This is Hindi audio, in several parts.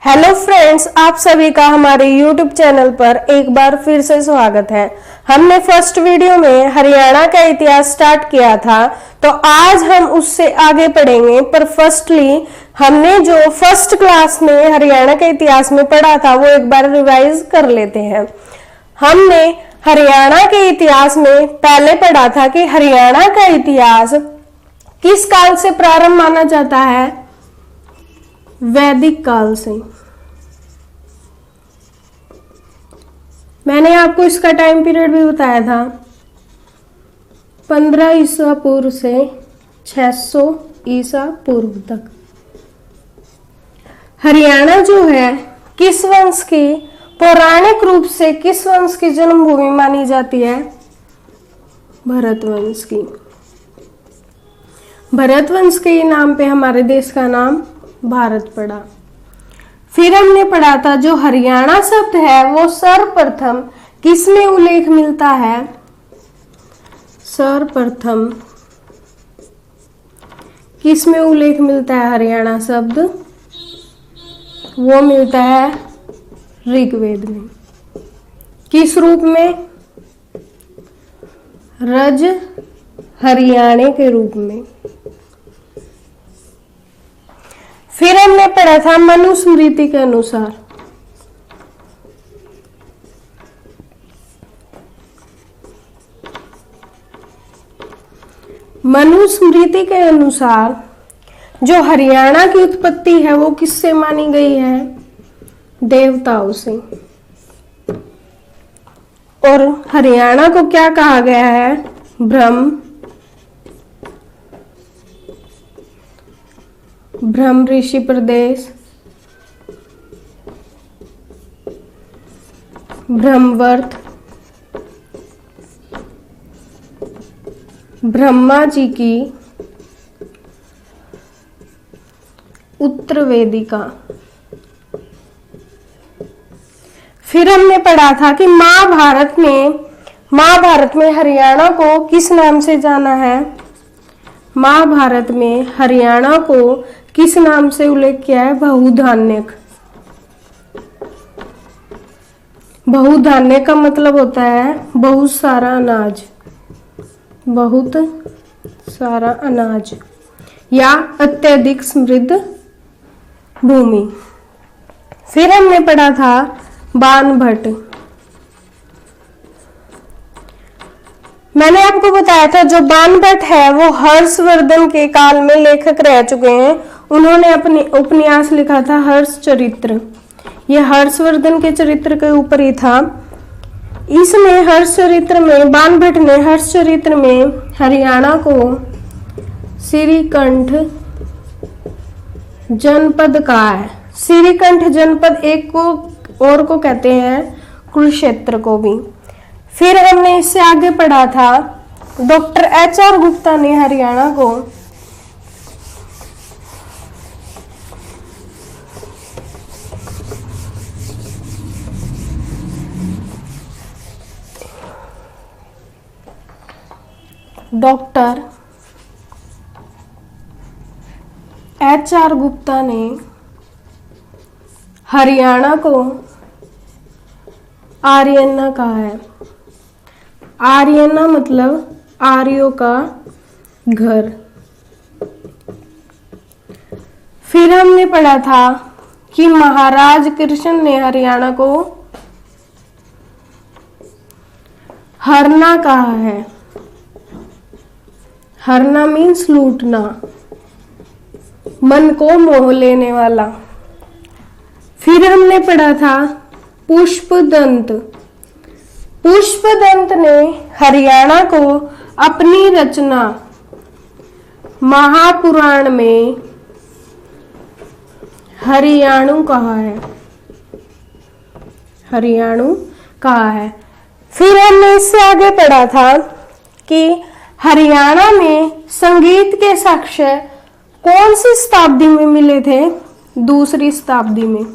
हेलो फ्रेंड्स, आप सभी का हमारे YouTube चैनल पर एक बार फिर से स्वागत है। हमने फर्स्ट वीडियो में हरियाणा का इतिहास स्टार्ट किया था, तो आज हम उससे आगे पढ़ेंगे। पर फर्स्टली हमने जो फर्स्ट क्लास में हरियाणा के इतिहास में पढ़ा था वो एक बार रिवाइज कर लेते हैं। हमने हरियाणा के इतिहास में पहले पढ़ा था कि हरियाणा का इतिहास किस काल से प्रारंभ माना जाता है? वैदिक काल से। मैंने आपको इसका टाइम पीरियड भी बताया था, 15 ईसा पूर्व से 600 ईसा पूर्व तक। हरियाणा जो है किस वंश की, पौराणिक रूप से किस वंश की जन्मभूमि मानी जाती है? भरत वंश की। भरत वंश के नाम पे हमारे देश का नाम भारत पड़ा। फिर हमने पढ़ा था जो हरियाणा शब्द है वो सर्वप्रथम किस में उल्लेख मिलता है? सर्वप्रथम किस में उल्लेख मिलता है? हरियाणा शब्द वो मिलता है ऋग्वेद में। किस रूप में? रज हरियाणे के रूप में। फिर हमने पढ़ा था मनुस्मृति के अनुसार। मनुस्मृति के अनुसार जो हरियाणा की उत्पत्ति है वो किससे मानी गई है? देवताओं से। और हरियाणा को क्या कहा गया है? ब्रह्म ऋषि प्रदेश, ब्रह्मवर्त, ब्रह्मा जी की उत्तर वेदिका। फिर हमने पढ़ा था कि महाभारत में हरियाणा को किस नाम से जाना है? महाभारत में हरियाणा को किस नाम से उल्लेख किया है? बहुधान्यक। बहुधान्य का मतलब होता है बहुत सारा अनाज, बहुत सारा अनाज या अत्यधिक समृद्ध भूमि। फिर हमने पढ़ा था बाणभट्ट। मैंने आपको बताया था जो बाणभट्ट है वो हर्षवर्धन के काल में लेखक रह चुके हैं। उन्होंने अपनी उपन्यास लिखा था हर्ष चरित्र। यह हर्षवर्धन के चरित्र के ऊपर ही था। इसमें हर्ष चरित्र में बाणभट्ट ने हर्ष चरित्र में हरियाणा को श्रीकंठ जनपद कहा है। श्रीकंठ जनपद एक को और को कहते हैं कुरुक्षेत्र को भी। फिर हमने इससे आगे पढ़ा था डॉक्टर HR गुप्ता ने हरियाणा को हरियाणा को आर्यना कहा है। आर्यना मतलब आर्यों का घर। फिर हमने पढ़ा था कि महाराज कृष्ण ने हरियाणा को हरना कहा है। हरना मीन्स लूटना, मन को मोह लेने वाला। फिर हमने पढ़ा था पुष्पदंत। पुष्पदंत ने हरियाणा को अपनी रचना महापुराण में हरियाणु कहा है। हरियाणु कहा है। फिर हमने इससे आगे पढ़ा था कि हरियाणा में संगीत के साक्ष्य कौन सी शताब्दी में मिले थे? दूसरी शताब्दी में।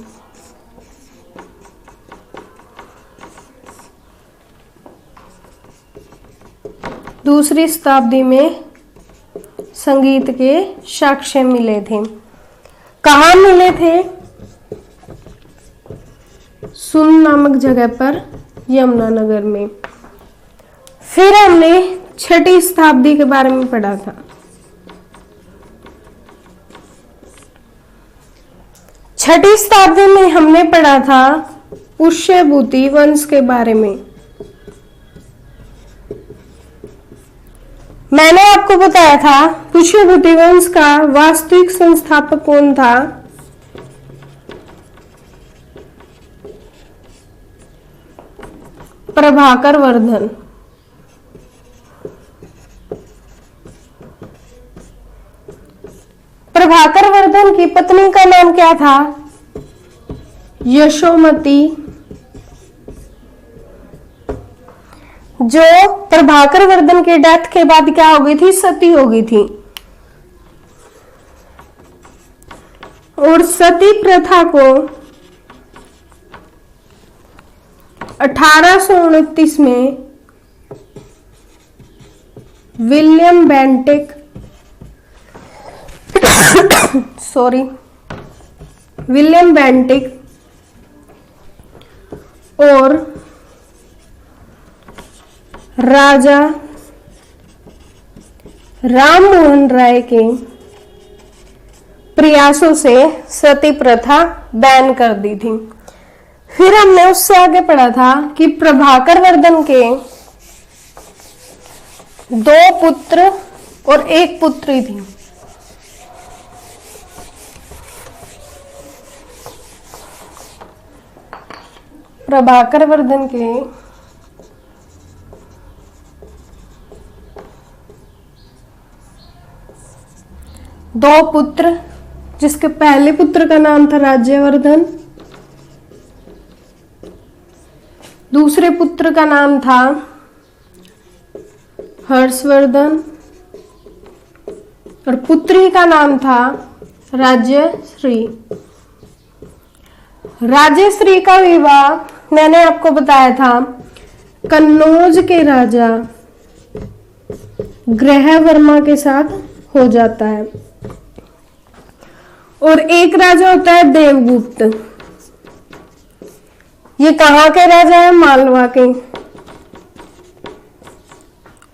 दूसरी शताब्दी में संगीत के साक्ष्य मिले थे। कहाँ मिले थे? सुन नामक जगह पर यमुनानगर में। फिर हमने 6ठी शताब्दी के बारे में पढ़ा था। 6ठी शताब्दी में हमने पढ़ा था पुष्यभूति वंश के बारे में। मैंने आपको बताया था पुष्यभूति वंश का वास्तविक संस्थापक कौन था। प्रभाकर वर्धन। प्रभाकर वर्धन की पत्नी का नाम क्या था? यशोमती। जो प्रभाकर वर्धन की डेथ के बाद क्या हो गई थी? सती हो गई थी। और सती प्रथा को 1829 में विलियम बेंटिक और राजा राम मोहन राय के प्रयासों से सती प्रथा बैन कर दी थी। फिर हमने उससे आगे पढ़ा था कि प्रभाकर वर्धन के 2 पुत्र और 1 पुत्री थी। प्रभाकर वर्धन के 2 पुत्र, जिसके पहले पुत्र का नाम था राज्यवर्धन, दूसरे पुत्र का नाम था हर्षवर्धन और पुत्री का नाम था राज्यश्री। राज्यश्री का विवाह मैंने आपको बताया था कन्नौज के राजा ग्रहवर्मा के साथ हो जाता है। और एक राजा होता है देवगुप्त। ये कहाँ के राजा है? मालवा के।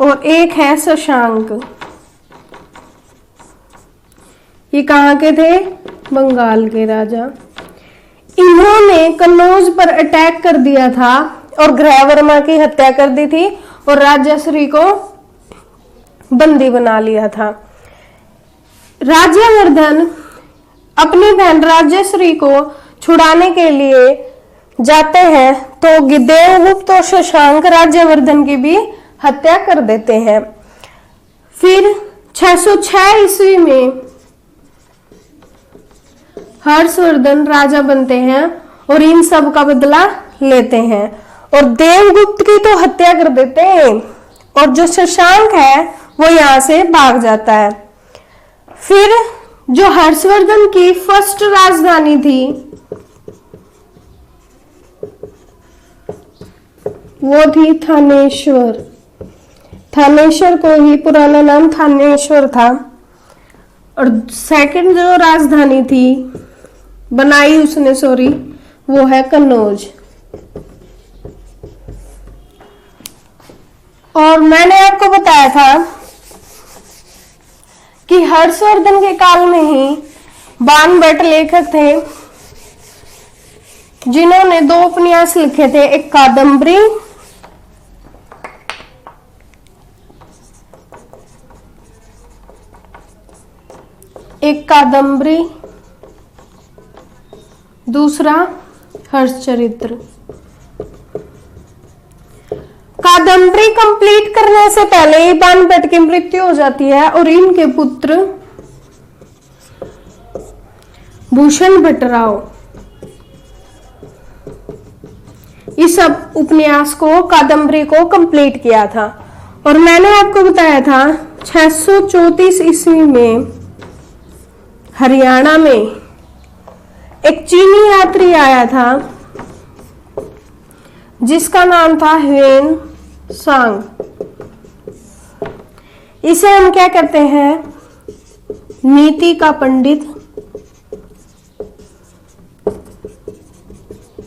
और एक है शशांक। ये कहाँ के थे? बंगाल के राजा। इन्होंने कन्नौज पर अटैक कर दिया था और ग्रहवर्मा की हत्या कर दी थी और राज्यश्री को बंदी बना लिया था। राज्यवर्धन अपनी बहन राज्यश्री को छुड़ाने के लिए जाते हैं तो देवगुप्त और शशांक राज्यवर्धन की भी हत्या कर देते हैं। फिर 606 ईस्वी में हर्षवर्धन राजा बनते हैं और इन सब का बदला लेते हैं और देवगुप्त की तो हत्या कर देते हैं और जो शशांक है वो यहां से भाग जाता है। फिर जो हर्षवर्धन की फर्स्ट राजधानी थी वो थी थानेश्वर। थानेश्वर को ही पुराना नाम थानेश्वर था। और सेकंड जो राजधानी थी बनाई उसने वो है कन्नौज। और मैंने आपको बताया था कि हर्षवर्धन के काल में ही बाणभट्ट लेखक थे जिन्होंने 2 उपन्यास लिखे थे, एक कादम्बरी दूसरा हर्षचरित्र। कादम्बरी कंप्लीट करने से पहले ही बाणभट्ट की मृत्यु हो जाती है और इनके पुत्र भूषण भट्टराव इस सब उपन्यास को कादम्बरी को कंप्लीट किया था। और मैंने आपको बताया था 634 ईस्वी में हरियाणा में एक चीनी यात्री आया था जिसका नाम था ह्वेन सांग। इसे हम क्या कहते हैं? नीति का पंडित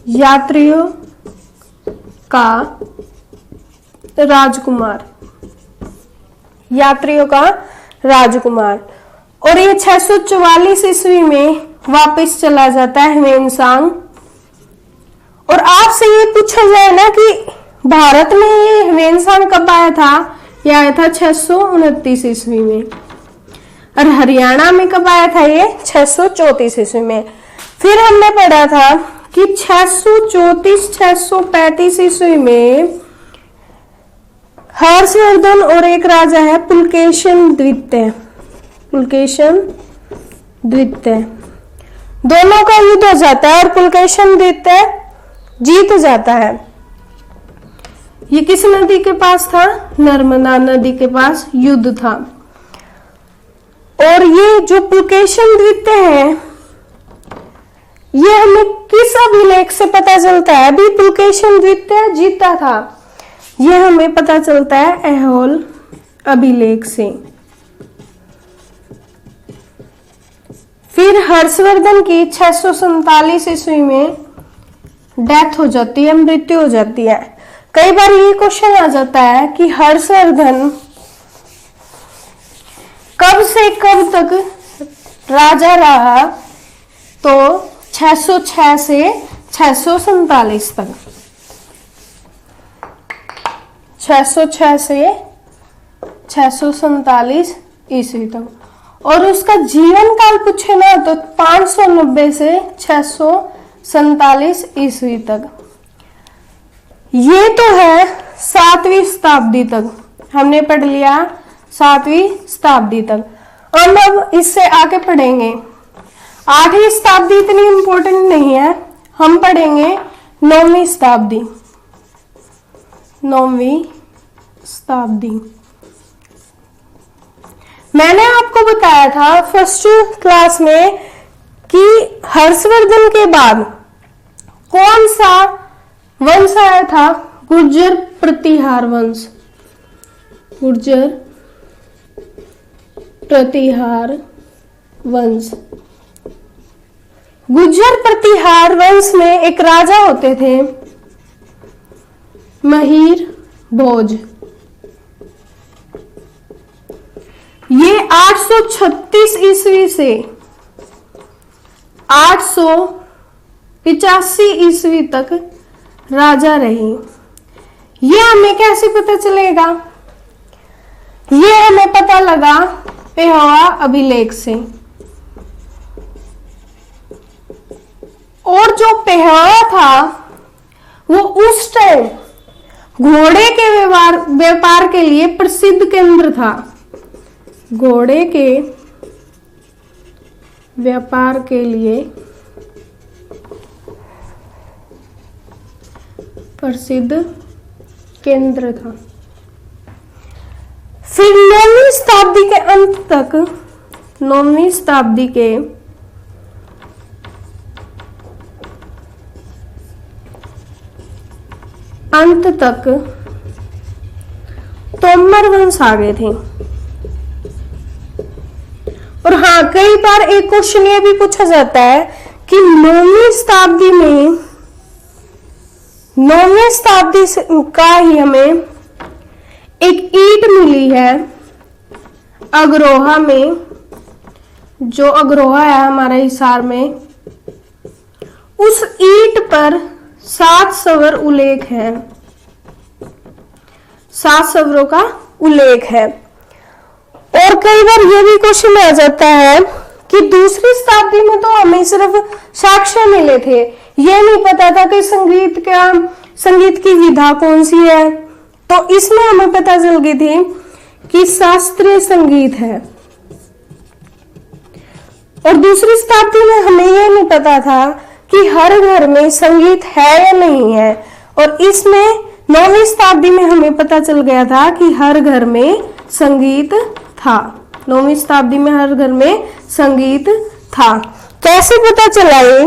यात्रियों का राजकुमार, यात्रियों का राजकुमार। और ये 644 ईस्वी में वापस चला जाता है ह्वेनसांग। और आपसे ये पूछा जाए ना कि भारत में ये ह्वेनसांग कब आया था, यह आया था 629 ईस्वी में। और हरियाणा में कब आया था ये, 634 ईस्वी में। फिर हमने पढ़ा था कि 634-635 ईस्वी में हर्षवर्धन और एक राजा है पुलकेशन द्वितीय, पुलकेशन द्वितीय, दोनों का युद्ध हो जाता है और पुलकेशन द्वितीय जीत जाता है। ये किस नदी के पास था, नर्मदा नदी के पास युद्ध था। और ये जो पुलकेशन द्वितीय है, ये हमें किस अभिलेख से पता चलता है, अभी पुलकेशन द्वितीय जीता था, ये हमें पता चलता है ऐहोल अभिलेख से। फिर हर्षवर्धन की 647 ईस्वी में डेथ हो जाती है, मृत्यु हो जाती है। कई बार ये क्वेश्चन आ जाता है कि हर्षवर्धन कब से कब तक राजा रहा, तो 606 से 647 तक, 606 से 647 ईस्वी तक। और उसका जीवन काल पूछे ना तो 590 से 647 ईस्वी तक। ये तो है 7वीं शताब्दी तक, हमने पढ़ लिया 7वीं शताब्दी तक। अब इससे आगे पढ़ेंगे 8वीं शताब्दी, इतनी इंपॉर्टेंट नहीं है, हम पढ़ेंगे 9वीं शताब्दी, 9वीं शताब्दी। मैंने आपको बताया था फर्स्ट क्लास में कि हर्षवर्धन के बाद कौन सा वंश आया था, गुर्जर प्रतिहार वंश, गुर्जर प्रतिहार वंश। गुर्जर प्रतिहार वंश में एक राजा होते थे महीर भोज। ये 836 ईस्वी से 885 ईस्वी तक राजा रहे। ये हमें कैसे पता चलेगा, ये हमें पता लगा पेहोवा अभिलेख से। और जो पेहोवा था वो उस टाइम घोड़े के व्यापार के लिए प्रसिद्ध केंद्र था, घोड़े के व्यापार के लिए प्रसिद्ध केंद्र था। फिर 9वीं शताब्दी के अंत तक, 9वीं शताब्दी के अंत तक तोमर वंश आ गए थे। और हाँ, कई बार एक क्वेश्चन ये भी पूछा जाता है कि 9वीं शताब्दी में, 9वीं शताब्दी का ही हमें एक ईंट मिली है अग्रोहा में, जो अग्रोहा है हमारा हिसार में, उस ईंट पर 7 सवर उल्लेख है, 7 सवरों का उल्लेख है। और कई बार यह भी क्वेश्चन आ जाता है कि दूसरी शताब्दी में तो हमें सिर्फ साक्ष्य मिले थे, यह नहीं पता था कि संगीत की विधा कौन सी है। तो इसमें हमें पता चल गई थी कि शास्त्रीय संगीत है। और दूसरी शताब्दी में हमें यह नहीं पता था कि हर घर में संगीत है या नहीं है। और इसमें 9वीं शताब्दी में हमें पता चल गया था कि हर घर में संगीत था, 9वीं शताब्दी में हर घर में संगीत था। कैसे पता चला ये,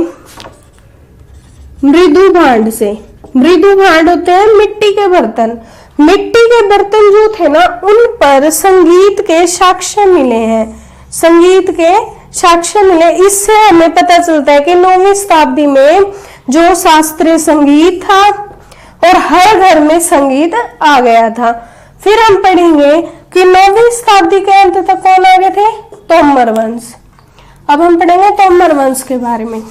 मृदु भांड से। मृदु भांड होते हैं मिट्टी के बर्तन, मिट्टी के बर्तन जो थे ना, उन पर संगीत के साक्ष्य मिले हैं, संगीत के साक्ष्य मिले। इससे हमें पता चलता है कि 9वीं शताब्दी में जो शास्त्रीय संगीत था और हर घर में संगीत आ गया था। फिर हम पढ़ेंगे कि 9वीं शताब्दी के अंत तक कौन आ गए थे? तोमर वंश। अब हम पढ़ेंगे तोमर वंश के बारे में।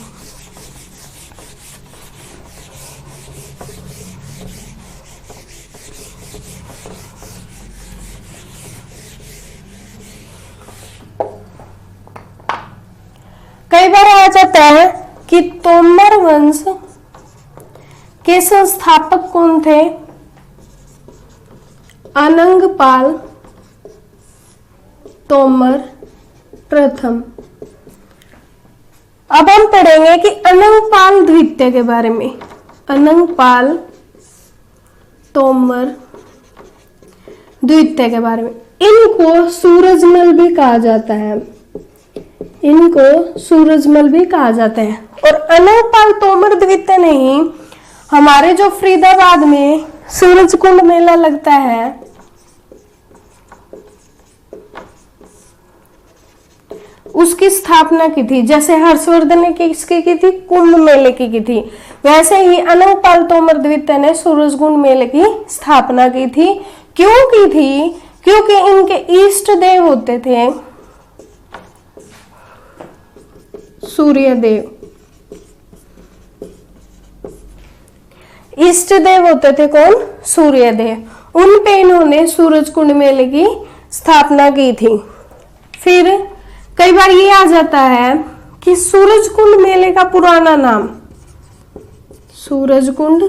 कई बार आ जाता है कि तोमर वंश के संस्थापक कौन थे? अनंगपाल तोमर प्रथम। अब हम पढ़ेंगे कि अनंगपाल द्वितीय के बारे में। अनंगपाल तोमर द्वितीय के बारे में। इनको सूरजमल भी कहा जाता है, इनको सूरजमल भी कहा जाता है। और अनंगपाल तोमर द्वितीय ने ही हमारे जो फरीदाबाद में सूरजकुंड मेला लगता है, उसकी स्थापना की थी। जैसे हर्षवर्धन ने किसकी की थी? कुंभ मेले की थी। वैसे ही अनंगपाल तोमर द्वितीय ने सूरजकुंड मेले की स्थापना की थी। क्यों की थी? क्योंकि इनके इष्ट देव होते थे सूर्यदेव। इष्ट देव होते थे कौन? सूर्यदेव। उन पे इन्होंने सूरजकुंड मेले की स्थापना की थी। फिर कई बार ये आ जाता है कि सूरजकुंड मेले का पुराना नाम, सूरजकुंड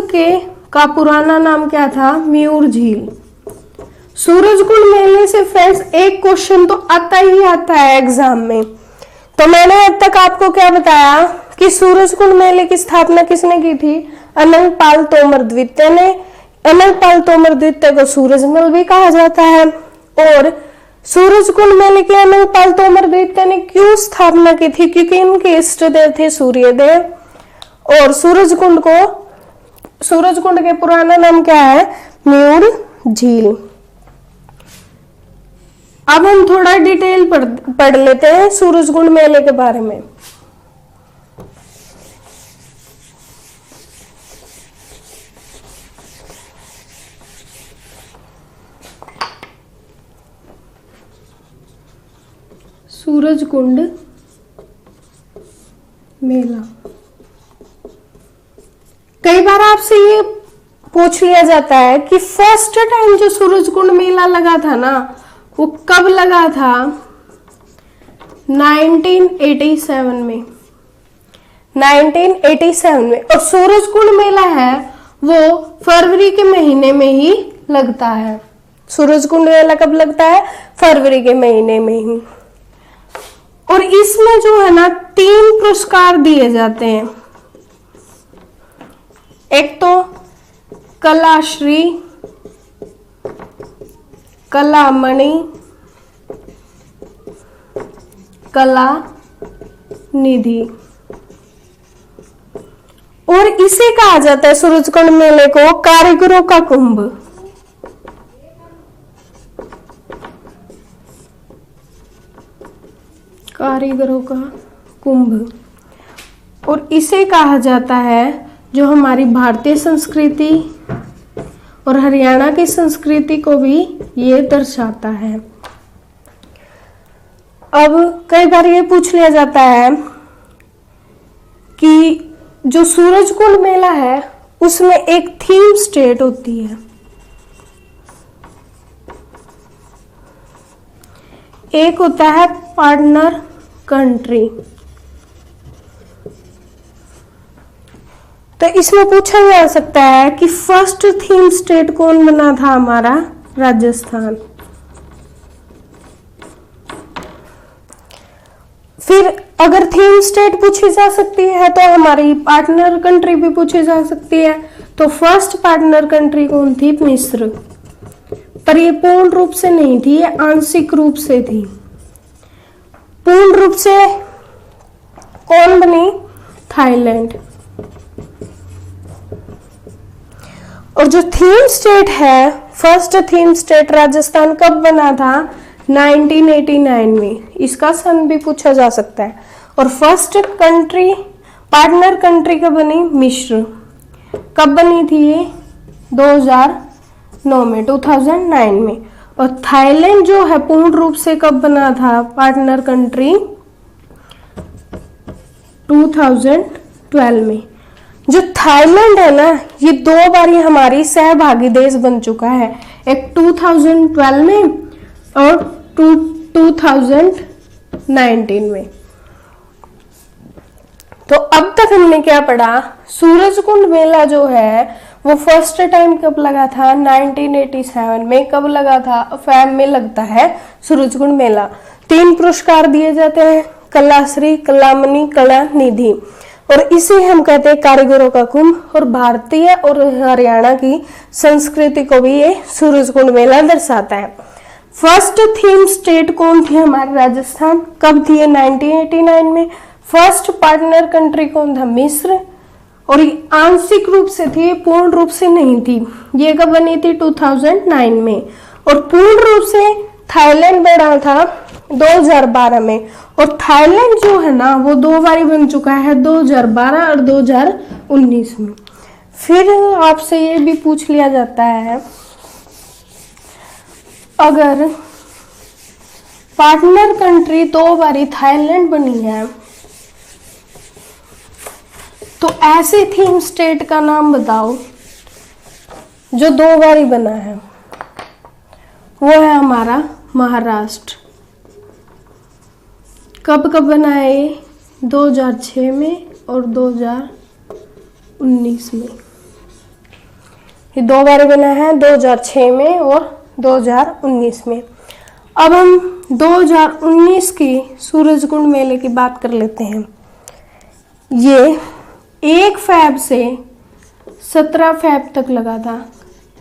के का पुराना नाम क्या था? म्यूर झील। सूरजकुंड मेले से फ्रेंड्स एक क्वेश्चन तो आता ही आता है एग्जाम में। तो मैंने अब तक आपको क्या बताया कि सूरजकुंड मेले की स्थापना किसने की थी? अनंगपाल तोमर द्वितीय ने। अनंगपाल तोमर द्वितीय को सूरजमल भी कहा जाता है। और सूरजकुंड मेले की अनंगपाल तोमर द्वितीय ने क्यों स्थापना की थी? क्योंकि इनके इष्ट देव थे सूर्यदेव। और सूरजकुंड के पुराना नाम क्या है? म्यूर झील। अब हम थोड़ा डिटेल पढ़ लेते हैं सूरजकुंड मेले के बारे में। सूरजकुंड मेला। कई बार आपसे ये पूछ लिया जाता है कि फर्स्ट टाइम जो सूरजकुंड मेला लगा था ना, वो कब लगा था? 1987 में। 1987 में। और सूरजकुंड मेला है वो फरवरी के महीने में ही लगता है। सूरजकुंड मेला कब लगता है? फरवरी के महीने में ही। और इसमें जो है ना 3 पुरस्कार दिए जाते हैं। एक तो कलाश्री, कलामणि, कला निधि। और इसे कहा जाता है सूरजकुंड मेले को कारीगरों का कुंभ। कारीगरों का कुंभ। और इसे कहा जाता है, जो हमारी भारतीय संस्कृति और हरियाणा की संस्कृति को भी ये दर्शाता है। अब कई बार ये पूछ लिया जाता है कि जो सूरजकुंड मेला है उसमें एक थीम स्टेट होती है। एक होता है पार्टनर कंट्री। तो इसमें पूछा जा सकता है कि फर्स्ट थीम स्टेट कौन बना था? हमारा राजस्थान। फिर अगर थीम स्टेट पूछी जा सकती है तो हमारी पार्टनर कंट्री भी पूछी जा सकती है। तो फर्स्ट पार्टनर कंट्री कौन थी? मिस्र। पर ये पूर्ण रूप से नहीं थी, ये आंशिक रूप से थी। पूर्ण रूप से कौन बनी? थाईलैंड। और जो थीम स्टेट है, फर्स्ट थीम स्टेट राजस्थान कब बना था? 1989 में। इसका सन भी पूछा जा सकता है। और फर्स्ट कंट्री पार्टनर कंट्री कब बनी? मिस्र। कब बनी थी ये? 2009 में, 2009 में। और थाईलैंड जो है पूर्ण रूप से कब बना था पार्टनर कंट्री? 2012 में। जो थाईलैंड है ना, ये 2 बार ही हमारी सहभागी देश बन चुका है, एक 2012 में और 2019 में। तो अब तक हमने क्या पढ़ा? सूरजकुंड मेला जो है वो फर्स्ट टाइम कब लगा था? 1987 में। कब लगा था? फैब में लगता है सूरजकुंड मेला। 3 पुरस्कार दिए जाते हैं, कलाश्री, कलामणि, कला निधि, और इसे हम कहते हैं कारीगरों का कुंभ। और भारतीय और हरियाणा की संस्कृति को भी ये सूरजकुंड मेला दर्शाता है। फर्स्ट थीम स्टेट कौन थी? हमारे राजस्थान। कब थी? 1989 में। फर्स्ट पार्टनर कंट्री कौन था? मिस्र। और ये आंशिक रूप से थी, पूर्ण रूप से नहीं थी। ये कब बनी थी? 2009 में। और पूर्ण रूप से थाईलैंड बना था 2012 में। और थाईलैंड जो है ना वो 2 बार बन चुका है, 2012 और 2019 में। फिर आपसे ये भी पूछ लिया जाता है, अगर पार्टनर कंट्री 2 बारी थाईलैंड बनी है तो ऐसे थीम स्टेट का नाम बताओ जो 2 बारी बना है। वो है हमारा महाराष्ट्र। कब कब बना है ये? 2006 में और 2019 में। ये 2 बार बना है, 2006 में और 2019 में। अब हम 2019 की सूरजकुंड मेले की बात कर लेते हैं। ये 1 फैब से 17 फैब तक लगा था।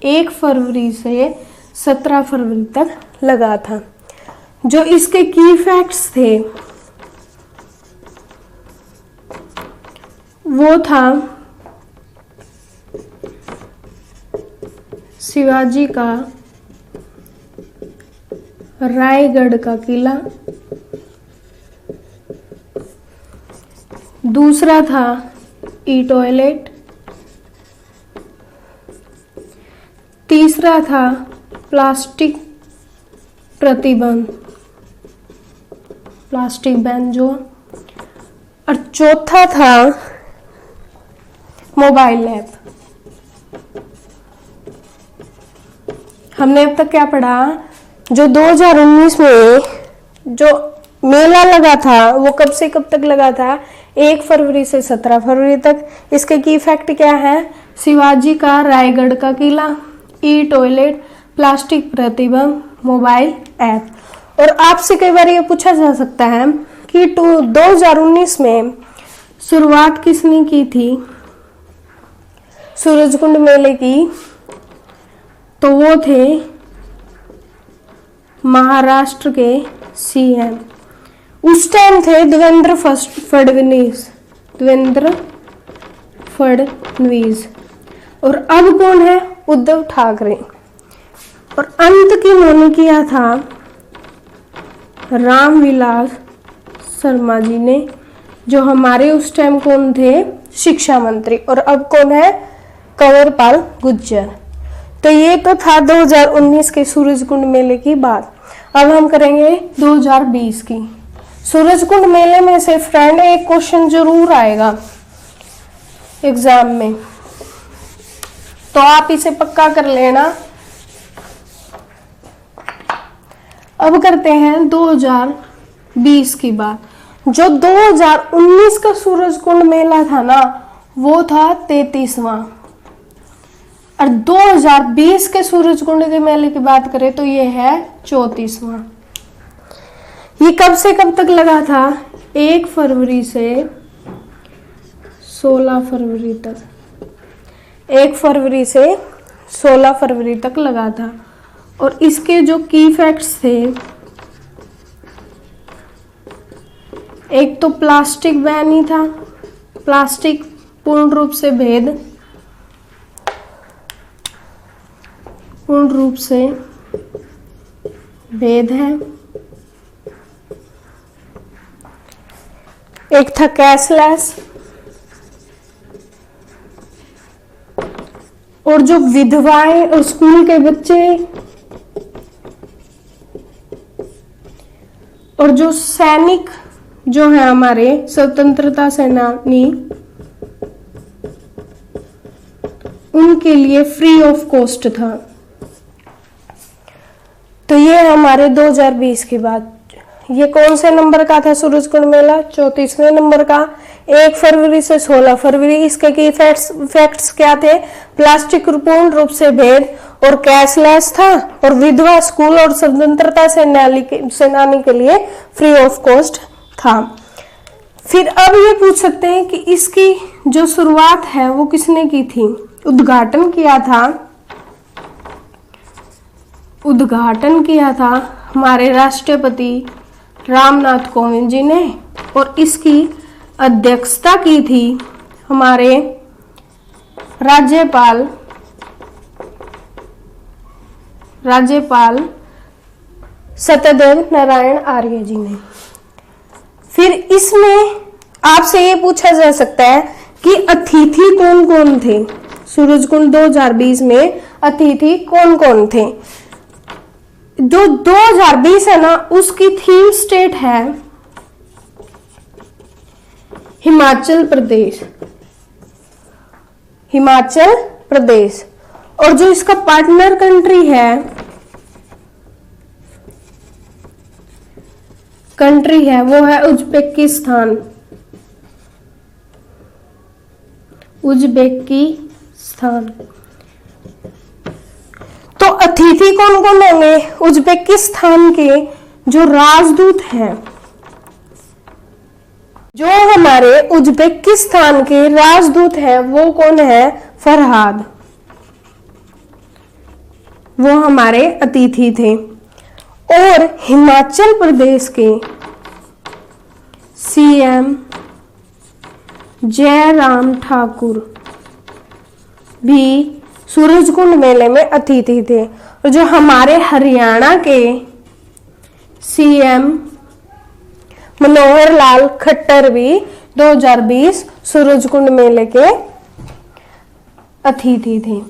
1 फरवरी से 17 फरवरी तक लगा था। जो इसके की फैक्ट्स थे वो था शिवाजी का रायगढ़ का किला, दूसरा था ई टॉयलेट, तीसरा था प्लास्टिक प्रतिबंध, प्लास्टिक बैन जो, और चौथा था मोबाइल ऐप। हमने अब तक क्या पढ़ा? जो 2019 में जो मेला लगा था वो कब से कब तक लगा था? 1 फरवरी से 17 फरवरी तक। इसके की फैक्ट क्या है? शिवाजी का रायगढ़ का किला, ई टॉयलेट, प्लास्टिक प्रतिबंध, मोबाइल ऐप। और आपसे कई बार ये पूछा जा सकता है कि 2019 में शुरुआत किसने की थी सूरजकुंड मेले की? तो वो थे महाराष्ट्र के सीएम। उस टाइम थे देवेंद्र फडणवीस। और अब कौन है? उद्धव ठाकरे। और अंत की उन्होंने किया था रामविलास शर्मा जी ने, जो हमारे उस टाइम कौन थे? शिक्षा मंत्री। और अब कौन है? कंवरपाल गुर्जर। तो ये तो था 2019 के सूरजकुंड मेले की बात। अब हम करेंगे 2020 की। सूरजकुंड मेले में से फ्रेंड एक क्वेश्चन जरूर आएगा एग्जाम में, तो आप इसे पक्का कर लेना। अब करते हैं 2020 की बात। जो 2019 का सूरजकुंड मेला था ना वो था 33वां, और 2020 के सूरजकुंड के मेले की बात करें तो ये है 34वां। ये कब से कब तक लगा था? 1 फरवरी से 16 फरवरी तक। 1 फरवरी से 16 फरवरी तक लगा था। और इसके जो की फैक्ट्स थे, एक तो प्लास्टिक बैन ही था, प्लास्टिक पूर्ण रूप से भेद है। एक था कैशलेस, और जो विधवाएं और स्कूल के बच्चे और जो सैनिक जो है हमारे स्वतंत्रता सेनानी, उनके लिए फ्री ऑफ कॉस्ट था। तो ये हमारे 2020 की बात। ये कौन से नंबर का था सूरजकुंड मेला? 34वें नंबर का। 1 फरवरी से 16 फरवरी। इसके की फैक्ट्स क्या थे? प्लास्टिक पूर्ण रूप से भेद और कैशलेस था, और विधवा, स्कूल और स्वतंत्रता सेनानी के लिए फ्री ऑफ कॉस्ट था। फिर अब ये पूछ सकते हैं कि इसकी जो शुरुआत है वो किसने की थी? उद्घाटन किया था हमारे राष्ट्रपति रामनाथ कोविंद जी ने, और इसकी अध्यक्षता की थी हमारे राज्यपाल सत्यदेव नारायण आर्य जी ने। फिर इसमें आपसे ये पूछा जा सकता है कि अतिथि कौन कौन थे? सूरजकुंड 2020 में अतिथि कौन कौन थे? जो 2020 है ना, उसकी थीम स्टेट है हिमाचल प्रदेश, और जो इसका पार्टनर कंट्री है वो है उज्बेकिस्तान। तो अतिथि कौन कौन होंगे? उज्बेकिस्तान के जो राजदूत हैं, जो हमारे उज्बेकिस्तान के राजदूत हैं वो कौन है? फरहाद, वो हमारे अतिथि थे। और हिमाचल प्रदेश के सीएम जयराम ठाकुर भी सूरजकुंड मेले में अतिथि थे। और जो हमारे हरियाणा के सीएम मनोहर लाल खट्टर भी 2020 सूरजकुंड मेले के अतिथि थे।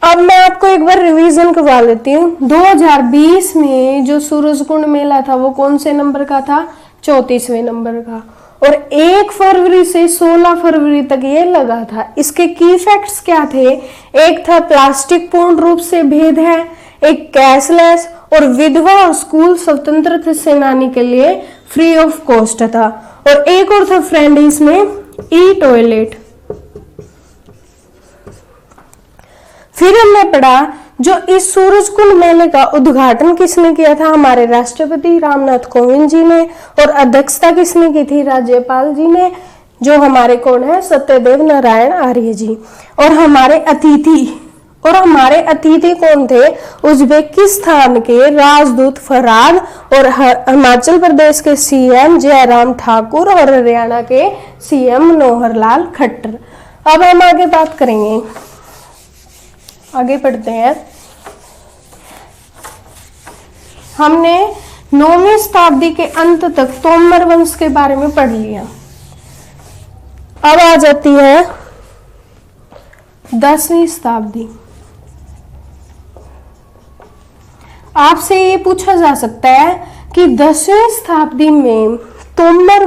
अब मैं आपको एक बार रिवीजन करवा लेती हूँ। 2020 में जो सूरजकुंड मेला था वो कौन से नंबर का था? 34वें नंबर का। और 1 फरवरी से 16 फरवरी तक ये लगा था। इसके की फैक्ट्स क्या थे? एक था प्लास्टिक पूर्ण रूप से भेद है, एक कैशलेस, और विधवा और स्कूल स्वतंत्रता सेनानी के लिए फ्री ऑफ कॉस्ट था, और एक और था फ्रेंड इसमें ई टॉयलेट। फिर हमने पढ़ा जो इस सूरजकुंड मेले का उद्घाटन किसने किया था? हमारे राष्ट्रपति रामनाथ कोविंद जी ने, और अध्यक्षता किसने की थी? राज्यपाल जी ने, जो हमारे कौन है? सत्यदेव नारायण आर्य जी। और हमारे अतिथि कौन थे? उज्बेकिस्तान के राजदूत फरहाद, और हिमाचल प्रदेश के सीएम जयराम ठाकुर, और हरियाणा के सीएम मनोहर लाल खट्टर। अब हम आगे बात करेंगे, आगे पढ़ते हैं। हमने 9वीं शताब्दी के अंत तक तोमर वंश के बारे में पढ़ लिया। अब आ जाती है 10वीं शताब्दी। आपसे ये पूछा जा सकता है कि 10वीं शताब्दी में तोमर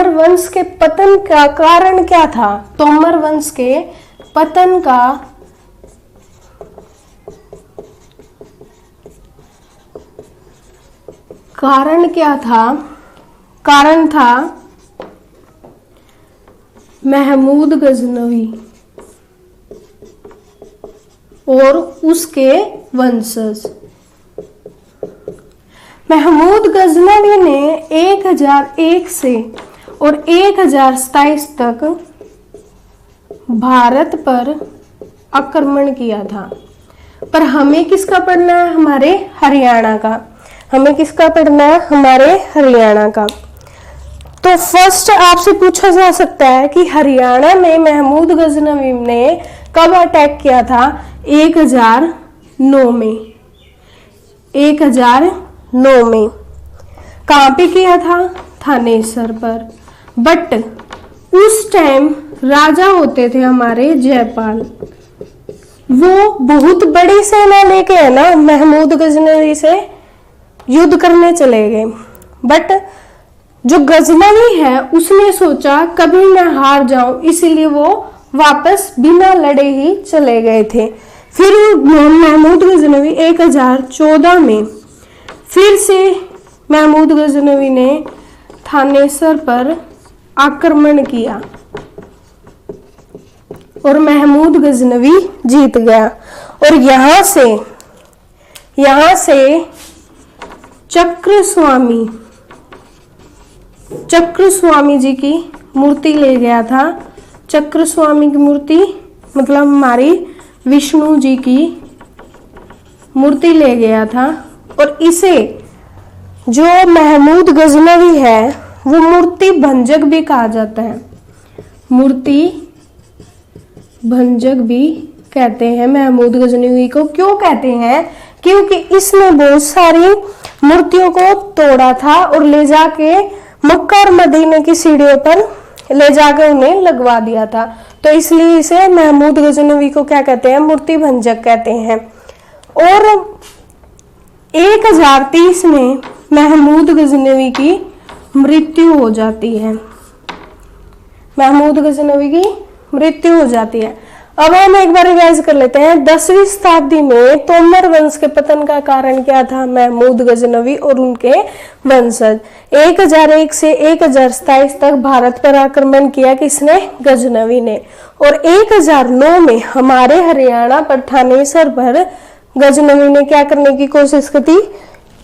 वंश के पतन का कारण क्या था? तोमर वंश के पतन का कारण क्या था? कारण था महमूद गजनवी और उसके वंशज। महमूद गजनवी ने 1001 से और 1027 तक भारत पर आक्रमण किया था। पर हमें किसका पढ़ना है? हमारे हरियाणा का। हमें किसका पढ़ना है? हमारे हरियाणा का। तो फर्स्ट आपसे पूछा जा सकता है कि हरियाणा में महमूद गजनवी ने कब अटैक किया था? 1009 में। 1009 में। कहां पे किया था? थानेसर पर। बट उस टाइम राजा होते थे हमारे जयपाल, वो बहुत बड़ी सेना लेके है ना महमूद गजनवी से युद्ध करने चले गए। बट जो गजनवी है उसने सोचा कभी मैं हार जाऊं, इसीलिए वो वापस बिना लड़े ही चले गए थे। फिर महमूद गजनवी 1014 में फिर से महमूद गजनवी ने थानेसर पर आक्रमण किया और महमूद गजनवी जीत गया। और यहां से चक्र स्वामी जी की मूर्ति ले गया था। चक्र स्वामी की मूर्ति मतलब हमारी विष्णु जी की मूर्ति ले गया था। और इसे जो महमूद गजनवी है वो मूर्ति भंजक भी कहा जाता है। मूर्ति भंजक भी कहते हैं महमूद गजनवी को। क्यों कहते हैं? क्योंकि इसने बहुत सारी मूर्तियों को तोड़ा था और ले जाके मक्का और मदीने की सीढ़ियों पर ले जाके उन्हें लगवा दिया था, तो इसलिए इसे महमूद गजनवी को क्या कहते हैं? मूर्ति भंजक कहते हैं। और 1030 में महमूद गजनवी की मृत्यु हो जाती है। महमूद गजनवी की मृत्यु हो जाती है। अब हम एक बार रिवाइज कर लेते हैं। 10वीं शताब्दी में तोमर वंश के पतन का कारण क्या था? महमूद गजनवी और उनके वंशज। 1001 से 1027 तक भारत पर आक्रमण किया किसने? गजनवी ने। और 1009 में हमारे हरियाणा पर थानेसर पर गजनवी ने क्या करने की कोशिश की?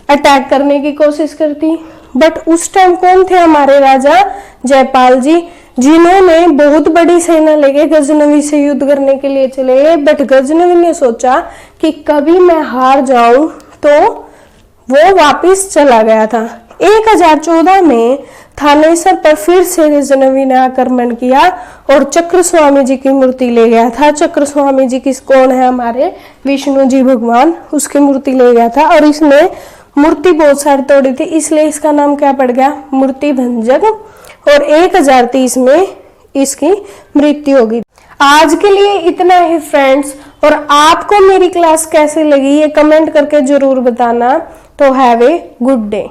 अटैक करने की कोशिश करती। बट उस टाइम कौन थे? हमारे राजा जयपाल जी, जिन्होंने बहुत बड़ी सेना लेके गजनवी से युद्ध करने के लिए चले गए। बट गजनवी ने सोचा कि कभी मैं हार जाऊं, तो वो वापस चला गया था। 1014 में थानेसर पर फिर से गजनवी ने आक्रमण किया और चक्र स्वामी जी की मूर्ति ले गया था। चक्र स्वामी जी किस कौन है? हमारे विष्णु जी भगवान, उसकी मूर्ति ले गया था। और इसने मूर्ति बहुत सारी तोड़ी थी, इसलिए इसका नाम क्या पड़ गया? मूर्ति भंजक। और 1030 में इसकी मृत्यु होगी। आज के लिए इतना ही फ्रेंड्स। और आपको मेरी क्लास कैसे लगी ये कमेंट करके जरूर बताना। तो हैव ए गुड डे।